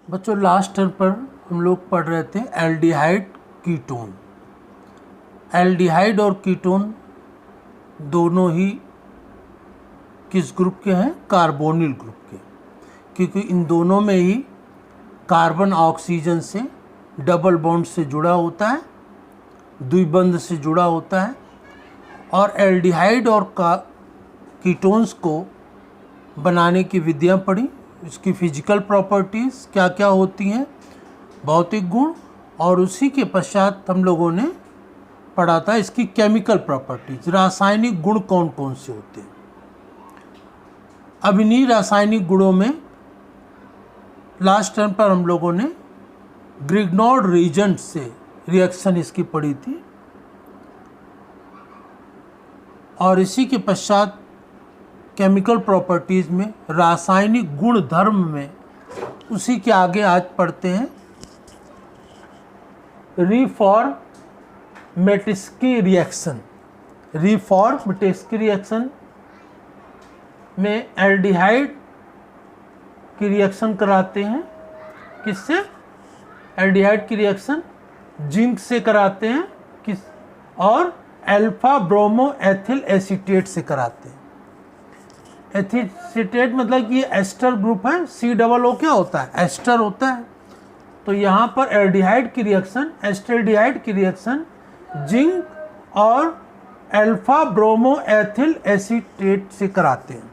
बच्चों last term पर हम लोग पढ़ रहे थे एल्डिहाइड कीटोन। एल्डिहाइड और कीटोन दोनों ही किस ग्रुप के हैं? कार्बोनिल ग्रुप के, क्योंकि इन दोनों में ही कार्बन ऑक्सीजन से डबल बॉन्ड से जुड़ा होता है, द्विबंध से जुड़ा होता है। और एल्डिहाइड और कीटोन्स को बनाने की विधियाँ पढ़ी, इसकी फिजिकल प्रॉपर्टीज़ क्या क्या होती हैं, भौतिक गुण, और उसी के पश्चात हम लोगों ने पढ़ा था इसकी केमिकल प्रॉपर्टीज, रासायनिक गुण कौन कौन से होते हैं। अब इन्हीं रासायनिक गुणों में लास्ट टर्म पर हम लोगों ने ग्रिग्नॉर्ड रीजेंट से रिएक्शन इसकी पढ़ी थी, और इसी के पश्चात केमिकल प्रॉपर्टीज़ में रासायनिक गुण धर्म में उसी के आगे आज पढ़ते हैं रीफॉर्मेटिस्की रिएक्शन। रीफॉर्मेटिस्की रिएक्शन में एल्डिहाइड की रिएक्शन कराते हैं, किससे? एल्डिहाइड की रिएक्शन जिंक से कराते हैं, किस? और अल्फा ब्रोमो एथिल एसीटेट से कराते हैं। एसीटेट मतलब कि ये एस्टर ग्रुप है, COO क्या होता है? एस्टर होता है। तो यहाँ पर एल्डिहाइड की रिएक्शन, एस्टरडिहाइड की रिएक्शन जिंक और अल्फा ब्रोमो एथिल एसीटेट से कराते हैं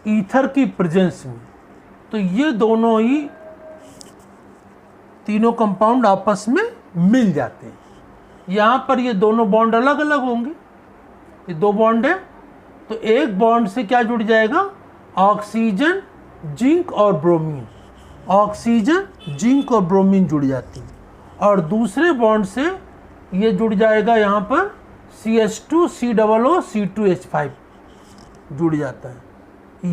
ईथर की प्रेजेंस में। तो ये दोनों ही तीनों कंपाउंड आपस में मिल जाते हैं। यहाँ पर ये दोनों बॉन्ड अलग अलग होंगे, ये दो बॉन्ड है, तो एक बॉन्ड से क्या जुड़ जाएगा? ऑक्सीजन, जिंक और ब्रोमीन। ऑक्सीजन, जिंक और ब्रोमीन जुड़ जाती है। और दूसरे बॉन्ड से ये जुड़ जाएगा यहाँ पर CH2 COO C2H5 जुड़ जाता है।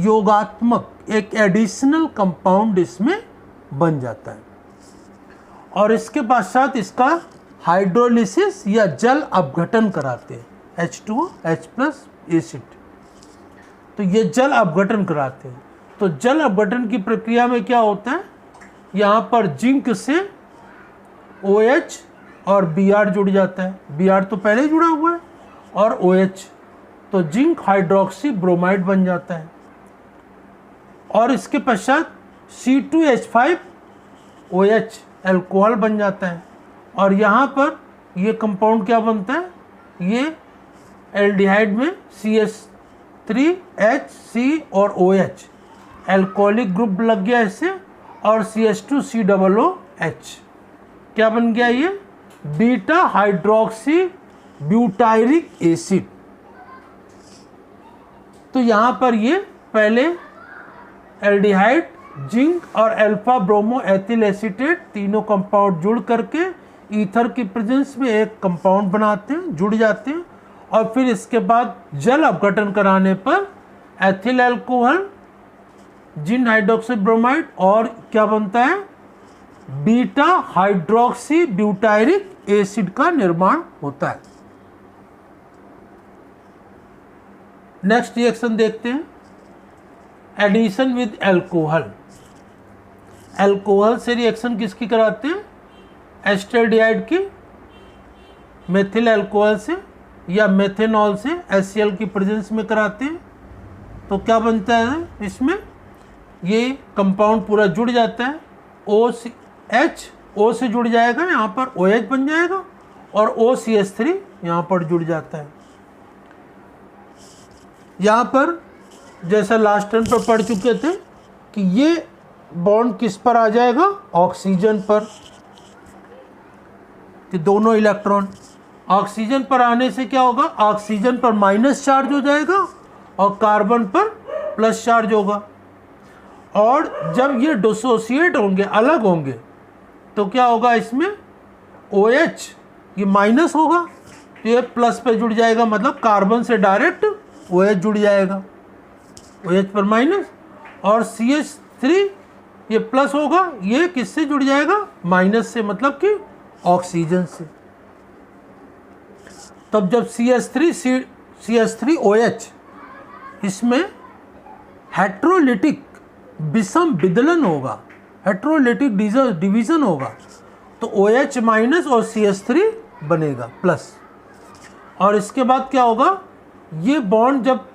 योगात्मक एक एडिशनल कंपाउंड इसमें बन जाता है। और इसके पश्चात इसका हाइड्रोलिसिस या जल अपघटन कराते हैं, H2O H+ एसिड। तो ये जल अपघटन कराते हैं। तो जल अपघटन की प्रक्रिया में क्या होता है? यहाँ पर जिंक से OH और Br जुड़ जाता है। Br तो पहले जुड़ा हुआ है, और OH, तो जिंक हाइड्रोक्सी ब्रोमाइड बन जाता है। और इसके पश्चात C2H5OH अल्कोहल बन जाता है। और यहाँ पर ये कंपाउंड क्या बनता है? ये एल्डिहाइड में CH3HC और OH अल्कोहलिक ग्रुप लग गया इससे, और CH2 COOH क्या बन गया? ये बीटा हाइड्रोक्सी ब्यूटायरिक एसिड। तो यहाँ पर ये पहले एल्डिहाइड, जिंक और अल्फा ब्रोमो एथिल एसीटेट तीनों कंपाउंड जुड़ करके ईथर की प्रेजेंस में एक कंपाउंड बनाते हैं, जुड़ जाते हैं। और फिर इसके बाद जल अपघटन कराने पर ethyl alcohol, zinc hydroxy bromide और क्या बनता है? बीटा हाइड्रोक्सी ब्यूटायरिक एसिड का निर्माण होता है। नेक्स्ट रिएक्शन देखते हैं, एडिशन विद अल्कोहल। अल्कोहल से रिएक्शन किसकी कराते हैं? एस्टरडिहाइड की मेथिल अल्कोहल से या मेथेनॉल से HCl की प्रेजेंस में कराते हैं। तो क्या बनता है इसमें? ये कंपाउंड पूरा जुड़ जाता है। OH O से जुड़ जाएगा, यहाँ पर OH बन जाएगा, और OCH3 यहाँ पर जुड़ जाता है। यहाँ पर जैसा लास्ट टाइम पर पढ़ चुके थे कि ये बॉन्ड किस पर आ जाएगा? ऑक्सीजन पर। कि दोनों इलेक्ट्रॉन ऑक्सीजन पर आने से क्या होगा? ऑक्सीजन पर माइनस चार्ज हो जाएगा और कार्बन पर प्लस चार्ज होगा। और जब ये डिसोसिएट होंगे, अलग होंगे, तो क्या होगा इसमें? OH ये माइनस होगा, तो ये प्लस पे जुड़ जाएगा, मतलब कार्बन से डायरेक्ट OH जुड़ जाएगा, OH पर माइनस। और CH3 ये प्लस होगा, ये किससे जुड़ जाएगा? माइनस से, मतलब कि ऑक्सीजन से। तब जब CH3OH इसमें हेट्रोलिटिक विषम विदलन होगा, हेट्रोलाइटिक डिवीज़न होगा तो OH माइनस और CH3 बनेगा प्लस। और इसके बाद क्या होगा, ये बॉन्ड जब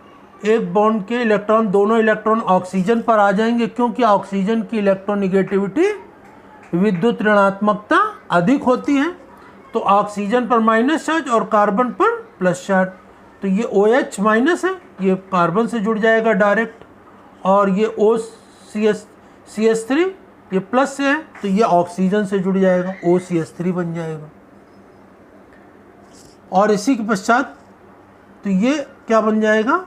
एक बॉन्ड के इलेक्ट्रॉन, दोनों इलेक्ट्रॉन ऑक्सीजन पर आ जाएंगे, क्योंकि ऑक्सीजन की इलेक्ट्रोनेगेटिविटी, विद्युत ऋणात्मकता अधिक होती है, तो ऑक्सीजन पर माइनस चार्ज और कार्बन पर प्लस चार्ज। तो ये OH माइनस है, ये कार्बन से जुड़ जाएगा डायरेक्ट, और ये CH3 ये प्लस से है तो ये ऑक्सीजन से जुड़ जाएगा, OCH3 बन जाएगा। और इसी के पश्चात तो ये क्या बन जाएगा,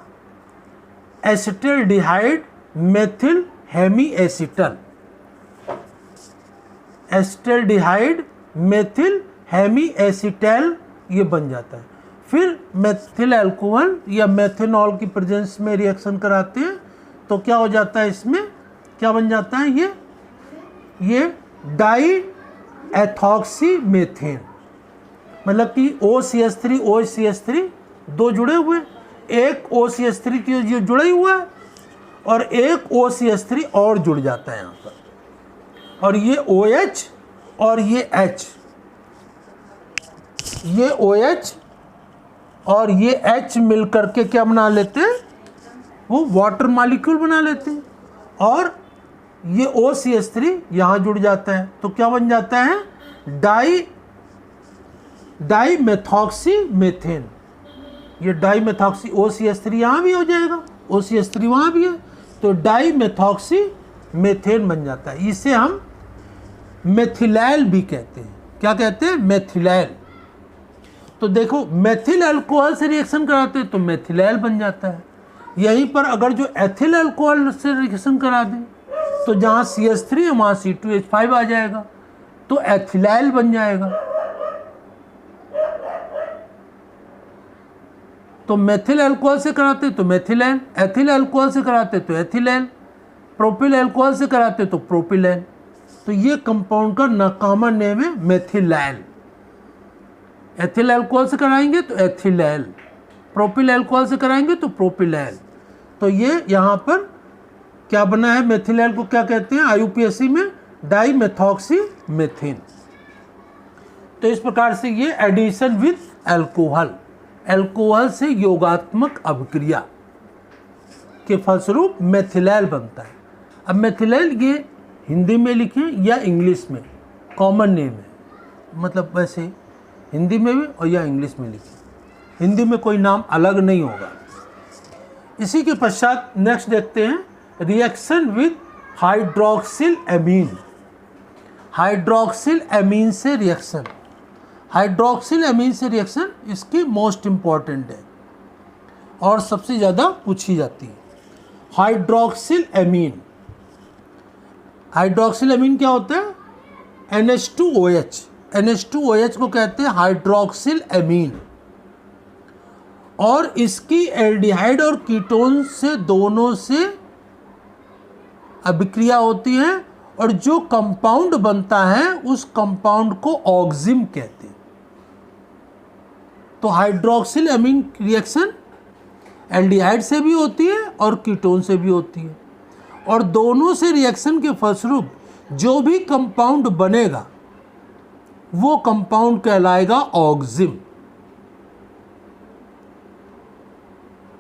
acetaldehyde methyl hemiacetal, acetaldehyde methyl hemiacetal ये बन जाता है। फिर मेथिल अल्कोहल या मेथनॉल की प्रेजेंस में रिएक्शन कराते हैं तो क्या हो जाता है, इसमें क्या बन जाता है, ये डाई एथॉक्सी मेथेन, मतलब कि OCH3 OCH3 दो जुड़े हुए, एक OCH3 की जो जुड़ा ही हुआ है और एक OCH3 और जुड़ जाता है यहाँ पर, और ये OH और ये H, ये OH और ये H मिल करके क्या बना लेते हैं, वो वाटर मॉलिक्यूल बना लेते हैं, और ये OCH3 यहाँ जुड़ जाता है तो क्या बन जाता है, डाई मेथॉक्सी मेथेन। ये डाई मेथॉक्सी OCH3 यहाँ भी हो जाएगा, OCH3 वहाँ भी है, तो डाई मेथॉक्सी मेथेन बन जाता है। इसे हम मेथिलाइल भी कहते हैं। क्या कहते हैं, मेथिलाइल। तो देखो मेथिल अल्कोहल से रिएक्शन कराते हैं तो मेथिलाइल बन जाता है। यहीं पर अगर जो एथिल अल्कोहल से रिएक्शन करा दें तो जहाँ CH3 है वहाँ C2H5 आ जाएगा तो एथिलाइल बन जाएगा। तो मेथिल अल्कोहल से कराते तो मेथिलाइल, एथिल अल्कोहल से कराते तो एथिलाइल, प्रोपिल अल्कोहल से कराते तो प्रोपिलाइल। तो ये कंपाउंड का कॉमन नेम है मेथिलाइल। एथिल अल्कोहल से कराएंगे तो एथिलाइल, प्रोपिल अल्कोहल से कराएंगे तो प्रोपिलाइल। तो ये यहाँ पर क्या बना है, मेथिलाइल को क्या कहते हैं IUPAC में, डाई मेथॉक्सी मेथेन। तो इस प्रकार से ये एडिशन विद अल्कोहल, अल्कोहल से योगात्मक अभिक्रिया के फलस्वरूप मेथिलाइल बनता है। अब मेथिलाइल ये हिंदी में लिखें या इंग्लिश में, कॉमन नेम है, मतलब वैसे हिंदी में भी और या इंग्लिश में लिखें, हिंदी में कोई नाम अलग नहीं होगा। इसी के पश्चात नेक्स्ट देखते हैं reaction with hydroxyl amine. Hydroxyl amine से रिएक्शन, हाइड्रोक्सिल एमीन से रिएक्शन इसकी मोस्ट इम्पॉर्टेंट है और सबसे ज़्यादा पूछी जाती है। हाइड्रोक्सिल एमीन, हाइड्रोक्सिल एमीन क्या होता है, NH2OH, NH2OH को कहते हैं हाइड्रोक्सिल एमीन, और इसकी एल्डिहाइड और कीटोन से दोनों से अभिक्रिया होती है और जो कंपाउंड बनता है उस कंपाउंड को ऑक्जिम कहते हैं। तो हाइड्रोक्सिल एमीन रिएक्शन एल्डिहाइड से भी होती है और कीटोन से भी होती है, और दोनों से रिएक्शन के फलस्वरूप जो भी कंपाउंड बनेगा वो कंपाउंड कहलाएगा ऑक्जिम।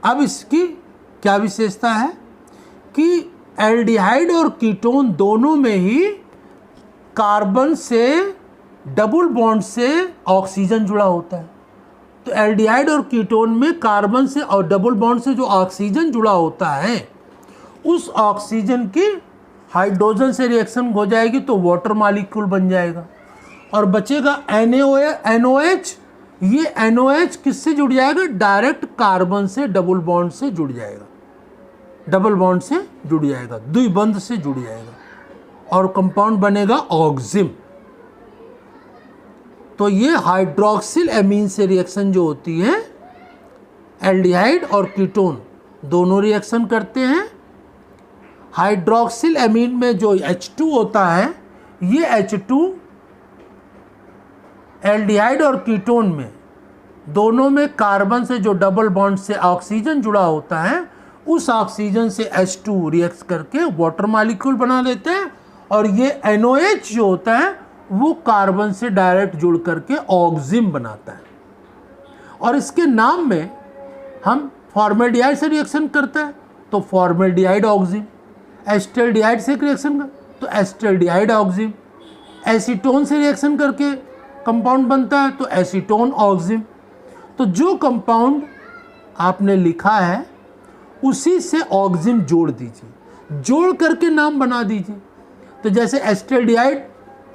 अब इसकी क्या विशेषता है कि एल्डिहाइड और कीटोन दोनों में ही कार्बन से डबल बॉन्ड से ऑक्सीजन जुड़ा होता है। तो एल्डिहाइड और कीटोन में कार्बन से और डबल बॉन्ड से जो ऑक्सीजन जुड़ा होता है उस ऑक्सीजन की हाइड्रोजन से रिएक्शन हो जाएगी तो वाटर मॉलिक्यूल बन जाएगा और बचेगा NOH। ये NOH किससे जुड़ जाएगा, डायरेक्ट कार्बन से डबल बॉन्ड से जुड़ जाएगा, डबल बॉन्ड से जुड़ जाएगा, द्विबंध से जुड़ जाएगा और कंपाउंड बनेगा ऑक्जिम। तो ये हाइड्रोक्सिल एमीन से रिएक्शन जो होती है, एल्डिहाइड और कीटोन दोनों रिएक्शन करते हैं। हाइड्रोक्सिल एमीन में जो H2 होता है, ये H2 एल्डिहाइड और कीटोन में दोनों में कार्बन से जो डबल बॉन्ड से ऑक्सीजन जुड़ा होता है उस ऑक्सीजन से H2 रिएक्ट करके वाटर मॉलिक्यूल बना लेते हैं और ये NOH जो होता है वो कार्बन से डायरेक्ट जुड़ करके ऑक्सिम बनाता है। और इसके नाम में हम फॉर्मेल्डिहाइड से रिएक्शन करता है तो फॉर्मेल्डिहाइड ऑक्सिम, एस्टल्डिहाइड से रिएक्शन कर तो एस्टल्डिहाइड ऑक्सिम, एसीटोन से रिएक्शन करके कंपाउंड बनता है तो एसीटोन ऑक्सिम। तो जो कंपाउंड आपने लिखा है उसी से ऑक्सिम जोड़ दीजिए, जोड़ करके नाम बना दीजिए। तो जैसे एस्टल्डिहाइड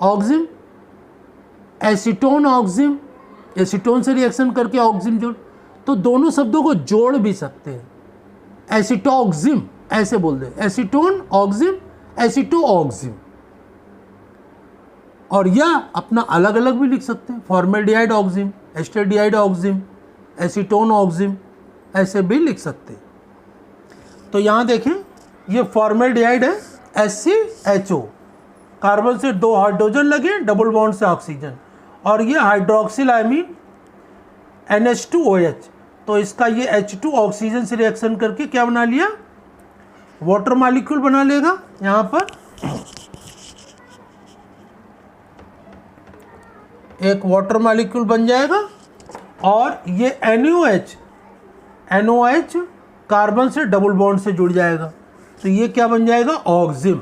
ऑक्सिम, एसीटोन ऑक्सिम, एसीटोन से रिएक्शन करके ऑक्सिम जोड़, तो दोनों शब्दों को जोड़ भी सकते हैं। एसीटोक्सिम ऐसे बोल दे, एसीटोन ऑक्सिम, एसीटो ऑक्सिम। और या अपना अलग अलग भी लिख सकते हैं, formaldehyde oxime, acetaldehyde oxime, acetone ऑक्सिम, ऐसे भी लिख सकते हैं। तो यहाँ देखें ये फॉर्मेल्डिहाइड है, SCHO, कार्बन से 2 हाइड्रोजन लगे, डबल बॉन्ड से ऑक्सीजन, और ये हाइड्रोक्सिल आमीन NH2OH, तो इसका ये H2 ऑक्सीजन से रिएक्शन करके क्या बना लिया, वाटर मॉलिक्यूल बना लेगा। यहाँ पर एक वाटर मॉलिक्यूल बन जाएगा और ये NOH कार्बन से डबल बॉन्ड से जुड़ जाएगा, तो ये क्या बन जाएगा, ऑक्सिम,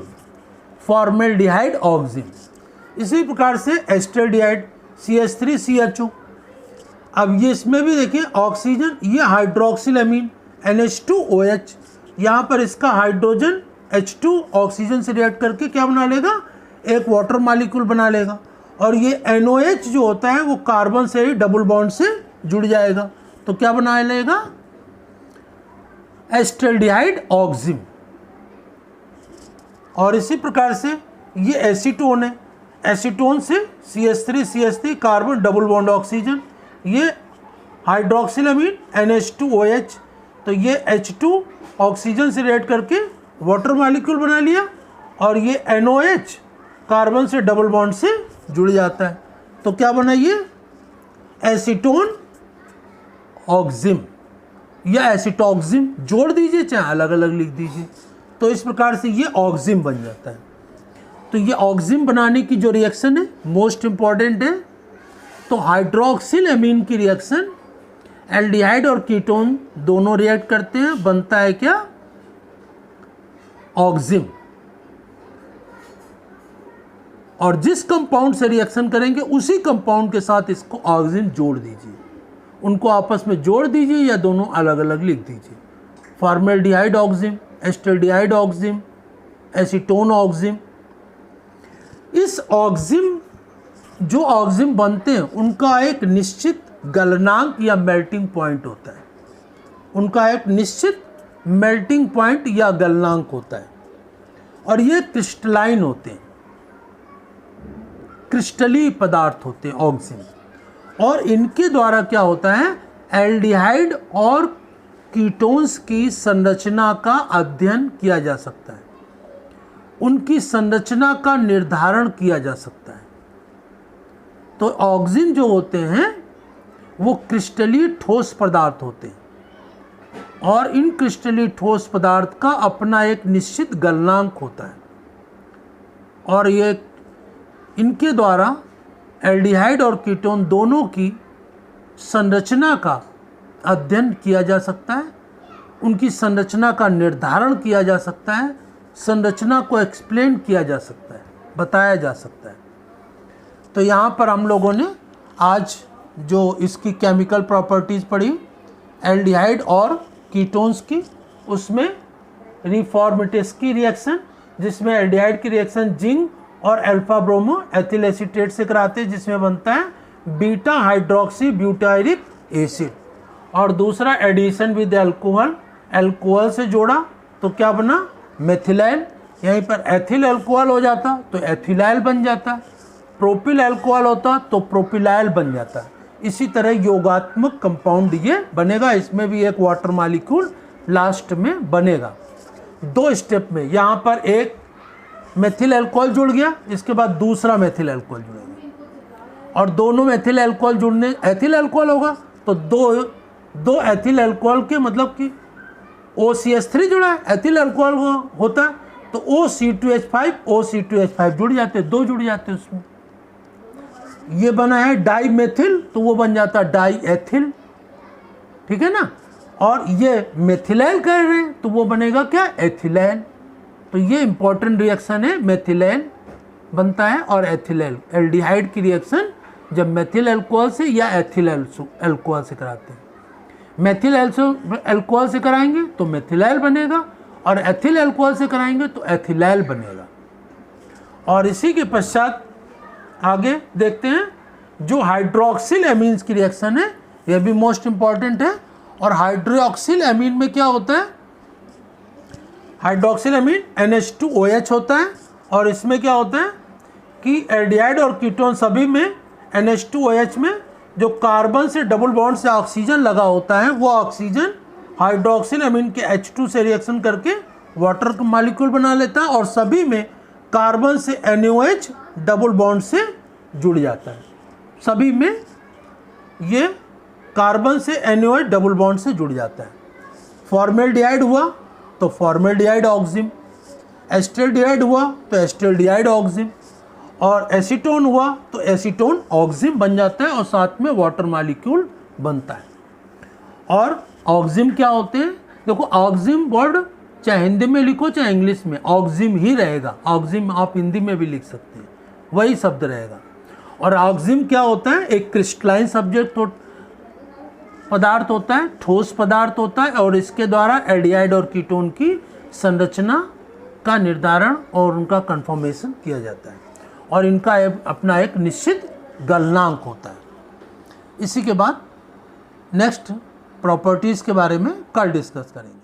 फॉर्मेल्डिहाइड ऑक्सिम। इसी प्रकार से एस्टल्डिहाइड CH3CHO। अब ये इसमें भी देखिए ऑक्सीजन, ये हाइड्रोक्सिल अमीन NH2OH, यहाँ पर इसका हाइड्रोजन H2 ऑक्सीजन से रिएक्ट करके क्या बना लेगा, एक वाटर मॉलिक्यूल बना लेगा। और ये NOH जो होता है वो कार्बन से ही डबल बॉन्ड से जुड़ जाएगा, तो क्या बना लेगा, एस्टल्डिहाइड ऑक्सिम। और इसी प्रकार से ये एसीटोन है, एसीटोन से CH3CH3 carbon double bond oxygen, ये हाइड्रोक्सिल अमीन NH2OH, तो ये H2 ऑक्सीजन से रिएक्ट करके वाटर मॉलिक्यूल बना लिया, और ये NOH कार्बन से डबल बॉन्ड से जुड़ जाता है, तो क्या बना, ये एसीटोन ऑक्सिम या एसीटोक्सिम, जोड़ दीजिए चाहे अलग अलग लिख दीजिए। तो इस प्रकार से ये ऑक्सिम बन जाता है। तो ये ऑक्सिम बनाने की जो रिएक्शन है मोस्ट इंपॉर्टेंट है। तो हाइड्रोक्सिल अमीन की रिएक्शन, एल्डिहाइड और कीटोन दोनों रिएक्ट करते हैं, बनता है क्या, ऑक्सिम। और जिस कंपाउंड से रिएक्शन करेंगे उसी कंपाउंड के साथ इसको ऑक्सिम जोड़ दीजिए, उनको आपस में जोड़ दीजिए या दोनों अलग अलग लिख दीजिए। Formaldehyde oxime, acetaldehyde oxime, acetone oxime. इस ऑक्सिम, जो ऑक्सिम बनते हैं उनका एक निश्चित गलनांक या मेल्टिंग पॉइंट होता है, उनका एक निश्चित मेल्टिंग पॉइंट या गलनांक होता है, और ये क्रिस्टलाइन होते हैं, क्रिस्टलीय पदार्थ होते हैं ऑक्सिम। और इनके द्वारा क्या होता है, एल्डिहाइड और कीटोन्स की संरचना का अध्ययन किया जा सकता है, उनकी संरचना का निर्धारण किया जा सकता है। तो ऑक्सिन जो होते हैं वो क्रिस्टलीय ठोस पदार्थ होते हैं, और इन क्रिस्टलीय ठोस पदार्थ का अपना एक निश्चित गलनांक होता है, और ये इनके द्वारा एल्डिहाइड और कीटोन दोनों की संरचना का अध्ययन किया जा सकता है, उनकी संरचना का निर्धारण किया जा सकता है, संरचना को एक्सप्लेन किया जा सकता है, बताया जा सकता है। तो यहाँ पर हम लोगों ने आज जो इसकी केमिकल प्रॉपर्टीज़ पढ़ी एल्डिहाइड और कीटोन्स की, उसमें रिफॉर्मेटेस की रिएक्शन, जिसमें एल्डिहाइड की रिएक्शन जिंक और अल्फा ब्रोमो एथिल एसीटेट से कराते हैं, जिसमें बनता है बीटा हाइड्रोक्सी ब्यूटायरिक एसिड। और दूसरा एडिशन विद अल्कोहल, अल्कोहल से जोड़ा तो क्या बना, मेथिलाइल। यहीं पर एथिल अल्कोहल हो जाता तो एथिलाइल बन जाता, प्रोपिल अल्कोहल होता तो प्रोपिलाइल बन जाता। इसी तरह योगात्मक कंपाउंड ये बनेगा, इसमें भी एक वाटर मॉलिक्यूल लास्ट में बनेगा 2 स्टेप में। यहाँ पर एक मेथिल अल्कोहल जुड़ गया, इसके बाद दूसरा मेथिल अल्कोहल जुड़ेगा, और दोनों मेथिल अल्कोहल जुड़ने एथिल अल्कोहल होगा तो दो एथिल अल्कोहल के मतलब कि OCH3 जुड़ा है, एथिल अल्कोहल होता है तो OC2H5 OC2H5 जुड़ जाते हैं, 2 जुड़ जाते हैं उसमें। ये बना है डाई मेथिल, तो वो बन जाता है डाई एथिल, ठीक है ना। और ये मेथिलाइल कर रहे हैं तो वो बनेगा क्या, एथिलाइल। तो ये इंपॉर्टेंट रिएक्शन है, मेथिलाइल बनता है और एथिलाइल। एल्डिहाइड की रिएक्शन जब मेथिल अल्कोहल से या एथिल अल्कोहल से कराते हैं, मेथिल अल्कोहल से कराएंगे तो मेथिलाइल बनेगा और एथिल अल्कोहल से कराएंगे तो एथिलाइल बनेगा। और इसी के पश्चात आगे देखते हैं जो हाइड्रोक्सिल एमीन्स की रिएक्शन है, यह भी मोस्ट इंपॉर्टेंट है। और हाइड्रोक्सिल एमीन में क्या होता है, हाइड्रोक्सिल एमीन NH2OH होता है और इसमें क्या होता है कि एल्डिहाइड और कीटोन सभी में NH2OH में जो कार्बन से डबल बॉन्ड से ऑक्सीजन लगा होता है, वो ऑक्सीजन हाइड्रोक्सिल एमीन के H2 से रिएक्शन करके वाटर का मॉलिक्यूल बना लेता है और सभी में कार्बन से NaOH डबल बॉन्ड से जुड़ जाता है। सभी में ये कार्बन से NaOH डबल बॉन्ड से जुड़ जाता है। फॉर्मेल्डिहाइड हुआ तो फॉर्मेल्डिहाइड ऑक्सिम, एस्टेल्डिहाइड हुआ तो एस्टेल्डिहाइड ऑक्सिम, और एसीटोन हुआ तो एसीटोन ऑक्सिम बन जाता है और साथ में वाटर मॉलिक्यूल बनता है। और ऑक्सिम क्या होते हैं, देखो ऑक्सिम वर्ड चाहे हिंदी में लिखो चाहे इंग्लिश में, ऑक्सिम ही रहेगा। ऑक्सिम आप हिंदी में भी लिख सकते हैं, वही शब्द रहेगा। और ऑक्सिम क्या होता है, एक क्रिस्टलाइन सब्जेक्ट पदार्थ होता है, ठोस पदार्थ होता है और इसके द्वारा एल्डिहाइड और कीटोन की संरचना का निर्धारण और उनका कन्फर्मेशन किया जाता है और इनका अपना एक निश्चित गलनांक होता है। इसी के बाद नेक्स्ट प्रॉपर्टीज़ के बारे में कल डिस्कस करेंगे।